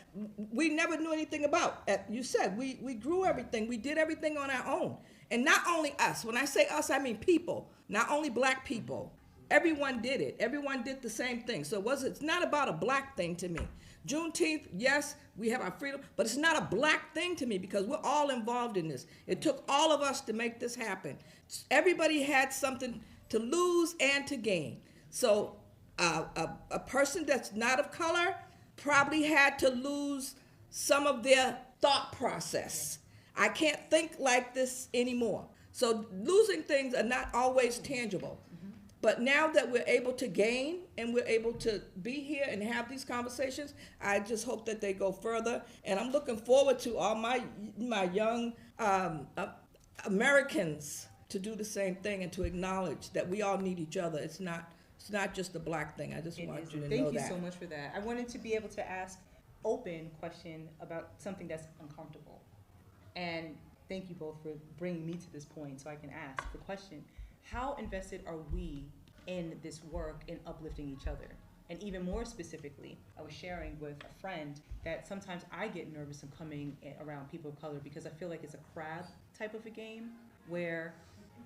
we never knew anything about. You said we grew everything. We did everything on our own. And not only us. When I say us, I mean people. Not only black people. Everyone did it. Everyone did the same thing. So it's not about a black thing to me. Juneteenth, yes, we have our freedom, but it's not a black thing to me because we're all involved in this. It took all of us to make this happen. Everybody had something to lose and to gain. So a person that's not of color probably had to lose some of their thought process. I can't think like this anymore. So losing things are not always tangible. But now that we're able to gain and we're able to be here and have these conversations, I just hope that they go further. And I'm looking forward to all my young Americans to do the same thing and to acknowledge that we all need each other. It's not just a black thing. I just want you to know that. Thank you so much for that. I wanted to be able to ask open question about something that's uncomfortable. And thank you both for bringing me to this point so I can ask the question. How invested are we in this work in uplifting each other? And even more specifically, I was sharing with a friend that sometimes I get nervous in coming around people of color because I feel like it's a crab type of a game where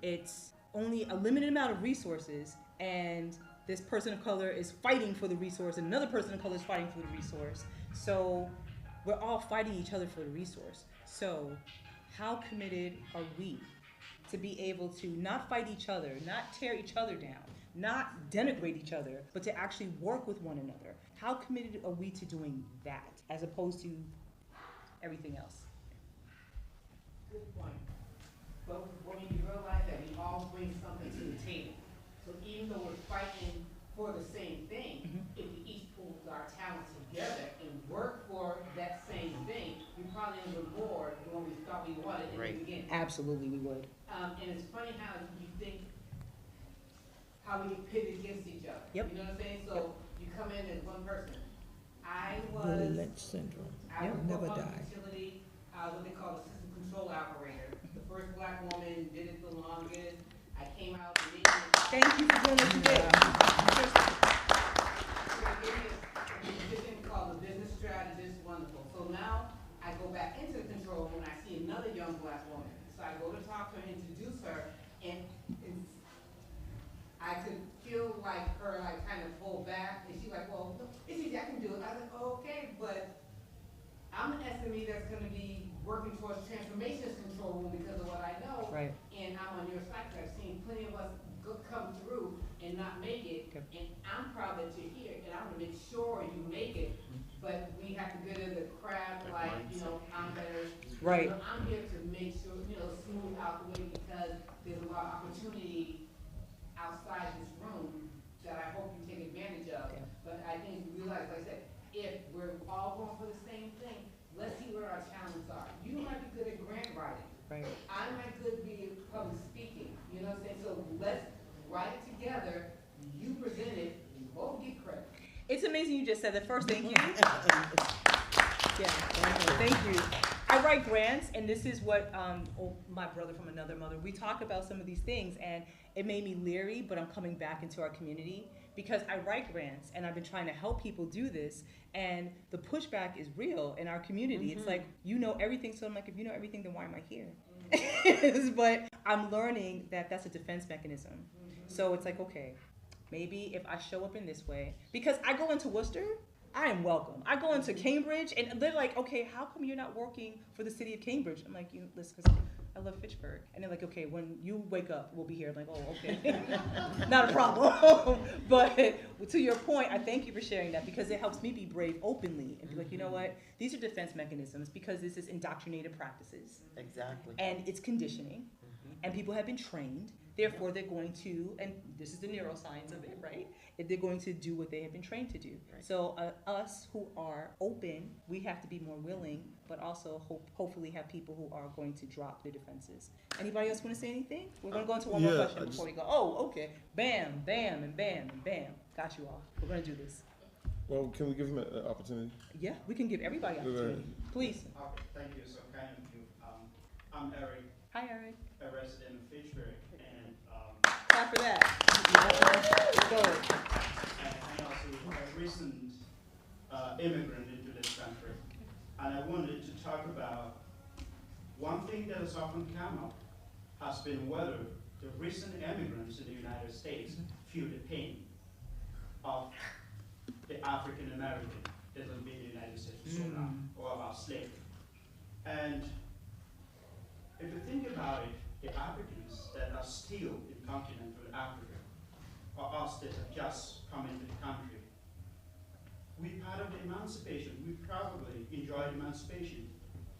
it's only a limited amount of resources and this person of color is fighting for the resource and another person of color is fighting for the resource. So we're all fighting each other for the resource. So how committed are we to be able to not fight each other, not tear each other down, not denigrate each other, but to actually work with one another? How committed are we to doing that as opposed to everything else? Good point. But when you realize that we all bring something to the table, so even though we're fighting for the same thing, if we each pull our talents together and work for that same thing, we probably end up more than what we thought we wanted in the beginning. Absolutely, we would. And it's funny how you think how we get pitted against each other. Yep. You know what I'm saying? So you come in as one person. I was Willie Lynch syndrome. I was Never public die. utility, what they call a system control operator. The first black woman, did it the longest. I came out and thank you for doing what you did. Position called the business strategist, wonderful. So now I go back into the control room and I see another young black woman. So I go to talk to her and introduce her, and I could feel like her like kind of pull back, and she's like, well, it's easy, I can do it. I was like, okay, but I'm an SME that's gonna be working towards transformations control room because of what I know. Right. And I'm on your side, 'cause I've seen plenty of us come through and not make it. Okay. And I'm proud that you're here, and I'm gonna make sure you make it. But we have to get in the crab, like, I'm better. Right. I'm here to make sure, smooth out the way because there's a lot of opportunity outside this room that I hope you take advantage of. Okay. But I think you realize, like I said, if we're all going for the same thing, let's see where our challenges are. You might be good at grant writing. Right. I might be at public speaking. You know what I'm saying? So let's write it together. You present it. You both get credit. It's amazing you just said that first. Thank you. Yeah, thank you. I write grants, and this is what my brother from another mother, we talk about some of these things, and it made me leery, but I'm coming back into our community because I write grants, and I've been trying to help people do this, and the pushback is real in our community. It's like, you know everything, so I'm like, if you know everything, then why am I here? But I'm learning that that's a defense mechanism. So it's like, okay, maybe if I show up in this way, because I go into Worcester, I am welcome. I go into Cambridge, and they're like, okay, how come you're not working for the city of Cambridge? I'm like, listen, because I love Fitchburg. And they're like, okay, when you wake up, we'll be here. I'm like, oh, okay. Not a problem. But to your point, I thank you for sharing that, because it helps me be brave openly and be like, you know what? These are defense mechanisms, because this is indoctrinated practices. Exactly. And it's conditioning. And people have been trained. Therefore, they're going to, and this is the neuroscience of it, right? They're going to do what they have been trained to do. Right. So us who are open, we have to be more willing, but also hopefully have people who are going to drop their defenses. Anybody else want to say anything? We're going to go into one more question before we go. Oh, okay. Bam, bam, and bam, and bam. Got you all. We're going to do this. Well, can we give him an opportunity? Yeah, we can give everybody opportunity. Please. Okay, thank you. So kind of you. I'm Eric. Hi, Eric. A resident of Fitchburg, and clap for that. Go. And also a recent immigrant into this country, and I wanted to talk about one thing that has often come up has been whether the recent immigrants in the United States feel the pain of the African American that has been in the United States for so long, or about slavery. And if you think about it, the Africans that are still in continental Africa, or us that have just come into the country, we part of the emancipation. We probably enjoyed emancipation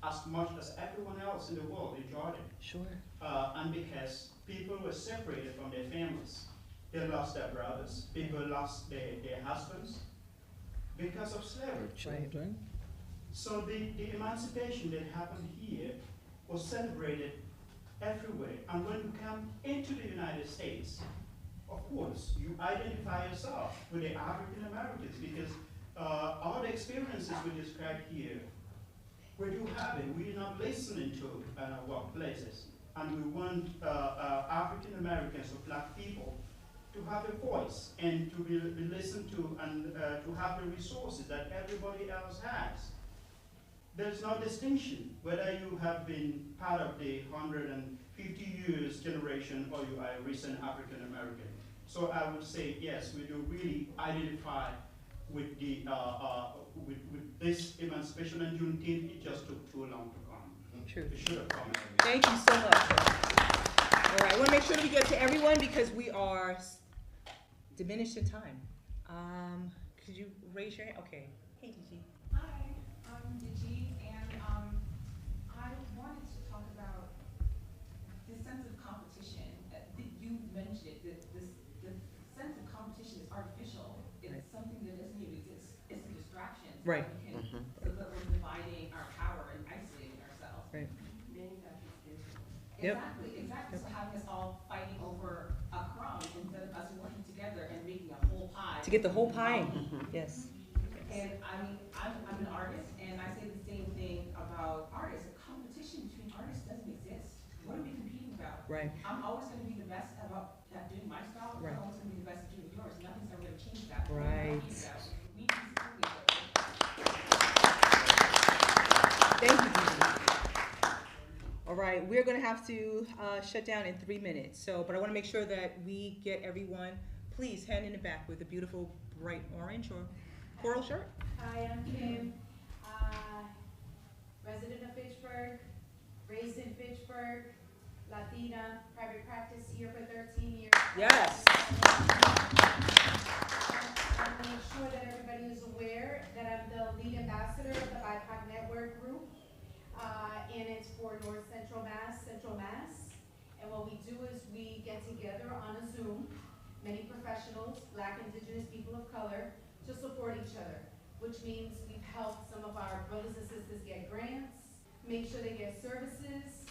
as much as everyone else in the world enjoyed it. Sure. And because people were separated from their families. They lost their brothers. People lost their husbands because of slavery. Right. So the emancipation that happened here was celebrated everywhere. And when you come into the United States, of course, you identify yourself with the African Americans, because all the experiences we described here, we do have it. We're not listening to in our workplaces. And we want African Americans or black people to have a voice and to be listened to, and to have the resources that everybody else has. There's no distinction whether you have been part of the 150 years generation or you are a recent African American. So I would say, yes, we do really identify with the with this emancipation, and Juneteenth, it just took too long to come. True. It should have come. Thank you so much. All right, I want to make sure that we get to everyone because we are diminished in time. Could you raise your hand? Okay. Hey, Gigi. Hi, I'm Gigi, and I wanted to talk about the sense of competition. You mentioned it, the sense of competition is artificial. It's something that doesn't even exist. It's a distraction. Right. So that we're dividing our power and isolating ourselves. Right. Exactly. So having us all fighting over a crumb instead of us working together and making a whole pie. To get the whole pie. Yes. And I mean, I'm an artist, and I say the same thing about artists. A competition between artists doesn't exist. What are we competing about? Right. I'm always going to be the best at doing my style. Right. I'm always going to be the best at doing yours. Nothing's ever going to change that. Right. We need to support each other. Thank you, Gigi. All right, we're going to have to shut down in 3 minutes. So, but I want to make sure that we get everyone, please, hand in the back with a beautiful bright orange or coral shirt. Hi, I'm Kim, resident of Fitchburg, raised in Fitchburg, Latina, private practice here for 13 years. Yes. I make sure that everybody is aware that I'm the lead ambassador of the BIPOC Network Group, and it's for North Central Mass. And what we do is we get together on a Zoom, many professionals, Black, Indigenous, people of color, to support each other, which means we've helped some of our brothers and sisters get grants, make sure they get services,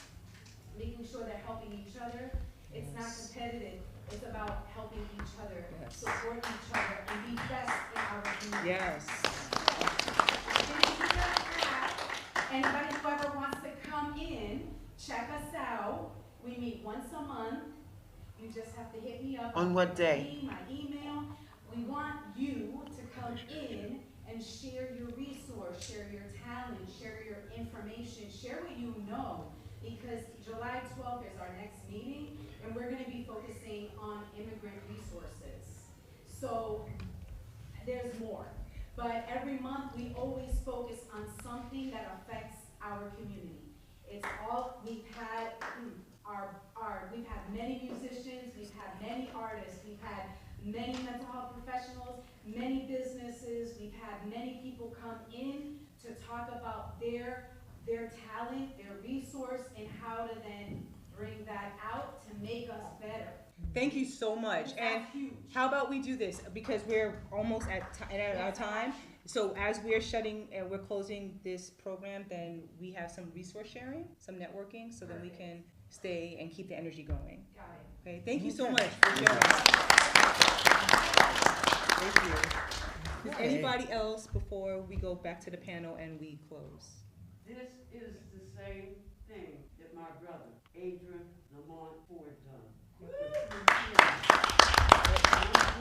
making sure they're helping each other. It's not competitive, it's about helping each other, support each other, and be best in our community. Yes. Anybody who ever wants check us out. We meet once a month. You just have to hit me up. On what day? My email. We want you to come in and share your resource, share your talent, share your information, share what you know. Because July 12th is our next meeting, and we're going to be focusing on immigrant resources. So there's more. But every month we always focus on something that affects our community. It's all, we've had we've had many musicians, we've had many artists, we've had many mental health professionals, many businesses, we've had many people come in to talk about their talent, their resource, and how to then bring that out to make us better. Thank you so much. And how about we do this, because we're almost at our time. So as we're closing this program, then we have some resource sharing, some networking, so that we can stay and keep the energy going. Got it. Okay, thank you so much for sharing. Thank you. Is anybody else before we go back to the panel and we close? This is the same thing that my brother, Adrian Lamont Ford, done. I'm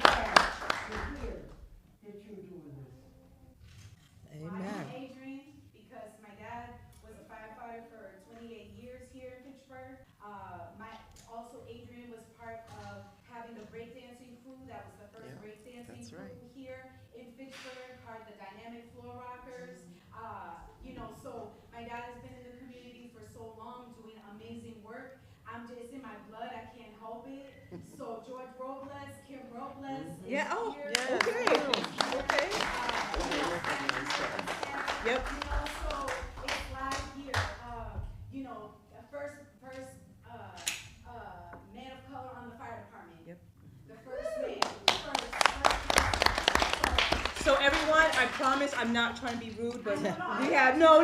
glad to hear that you're doing this. Well, I know Adrian because my dad was a firefighter for 28 years here in Fitchburg. Adrian was part of having the breakdancing crew. That was the first breakdancing crew here in Fitchburg, part of the Dynamic Floor Rockers. So my dad has been in the community for so long doing amazing work. It's in my blood, I can't help it. So George Robles, Kim Robles. Yeah, oh, here. okay. Okay. Yep. So it's live here. First man of color on the fire department. Yep. The first man. So everyone, I promise I'm not trying to be rude, but we have, no,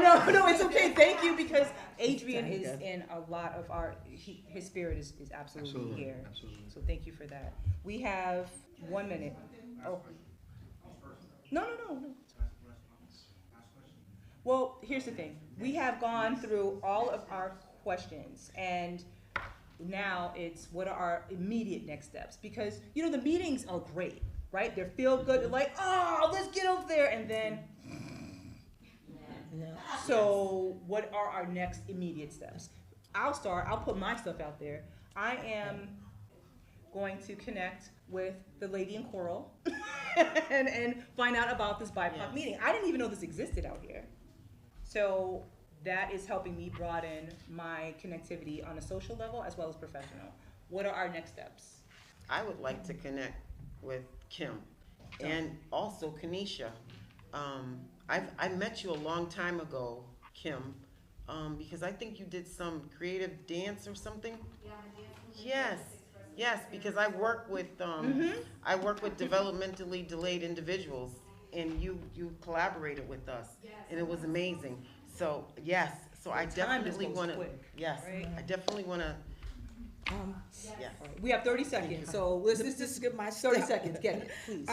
it's okay. Thank you, because Adrian is in a lot of his spirit is absolutely here. Absolutely. So thank you for that. We have 1 minute. Oh. No. Well, here's the thing. We have gone through all of our questions, and now it's what are our immediate next steps? Because, the meetings are great, right? They're feel good. They're like, oh, let's get over there. And then, so what are our next immediate steps? I'll put my stuff out there. I am going to connect with the lady in coral and find out about this BIPOC meeting. I didn't even know this existed out here. So that is helping me broaden my connectivity on a social level as well as professional. What are our next steps? I would like to connect with Kim and also Kenisha. I met you a long time ago, Kim, because I think you did some creative dance or something. Yeah, yes, because I work with developmentally delayed individuals, and you collaborated with us, and it was amazing. So yes, so I definitely want to. Yes, right? I definitely want to. We have 30 seconds, so let's just give my 30 seconds. Get it, please.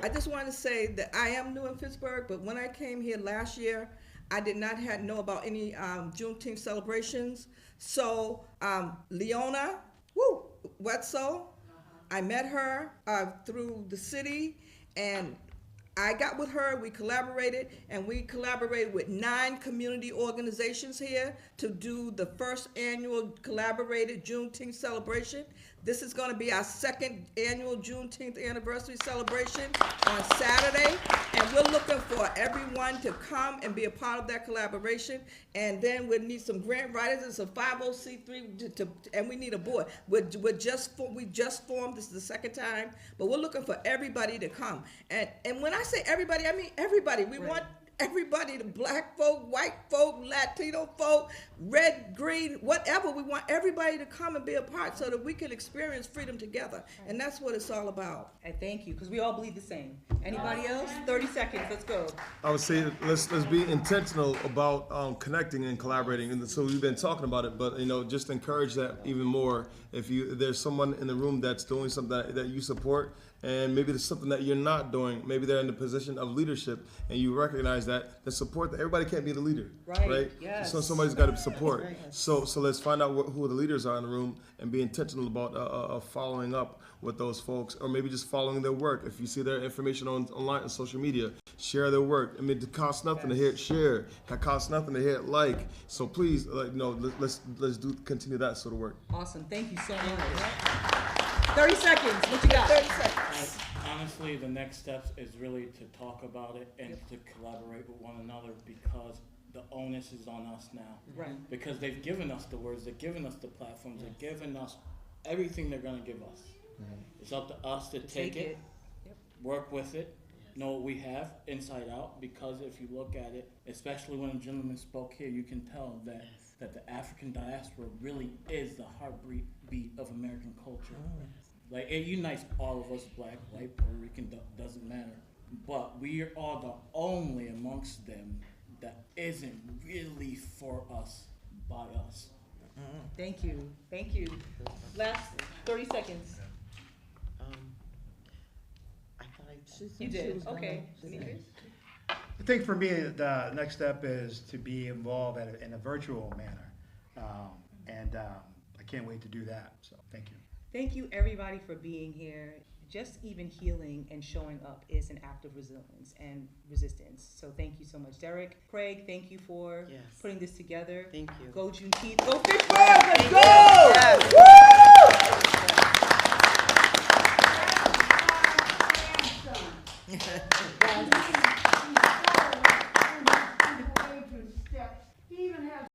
I just want to say that I am new in Fitchburg, but when I came here last year, I did not know about any Juneteenth celebrations. So Leona Wetzel, I met her through the city, and I got with her, we collaborated with 9 community organizations here to do the first annual collaborated Juneteenth celebration. This is going to be our 2nd annual Juneteenth anniversary celebration on Saturday, and we're looking for everyone to come and be a part of that collaboration. And then we need some grant writers and some 501c3 and we need a board. We just formed. This is the 2nd time, but we're looking for everybody to come. And when I say everybody, I mean everybody. We want everybody, the black folk, white folk, Latino folk, red, green, whatever. We want everybody to come and be a part so that we can experience freedom together. And that's what it's all about. And thank you, because we all believe the same. Anybody else? 30 seconds, let's go. I would say let's be intentional about connecting and collaborating. And so we've been talking about it, but just encourage that even more. If there's someone in the room that's doing something that you support, and maybe there's something that you're not doing. Maybe they're in the position of leadership, and you recognize that. The support that everybody can't be the leader, right? Yes. So somebody's got to support. Right. So let's find out who the leaders are in the room and be intentional about following up with those folks, or maybe just following their work. If you see their information online on social media, share their work. I mean, it costs nothing to hit share. It costs nothing to hit like. So please, let's continue that sort of work. Awesome. Thank you so much. 30 seconds. What you got? 30 seconds. Honestly, the next steps is really to talk about it and to collaborate with one another, because the onus is on us now. Right. Because they've given us the words, they've given us the platforms, they've given us everything they're going to give us. It's up to us to take it, work with it, know what we have inside out, because if you look at it, especially when a gentleman spoke here, you can tell that the African diaspora really is the heartbeat of American culture. Like, it unites all of us, black, white, Puerto Rican, doesn't matter. But we are the only amongst them that isn't really for us, by us. Thank you. Thank you. Last 30 seconds. You did. Okay. I think for me, the next step is to be involved in a virtual manner. And I can't wait to do that. So thank you. Thank you, everybody, for being here. Just even healing and showing up is an act of resilience and resistance. So thank you so much, Derek. Craig, thank you for putting this together. Thank you. Go Juneteenth. Go Fitchburg. Let's go.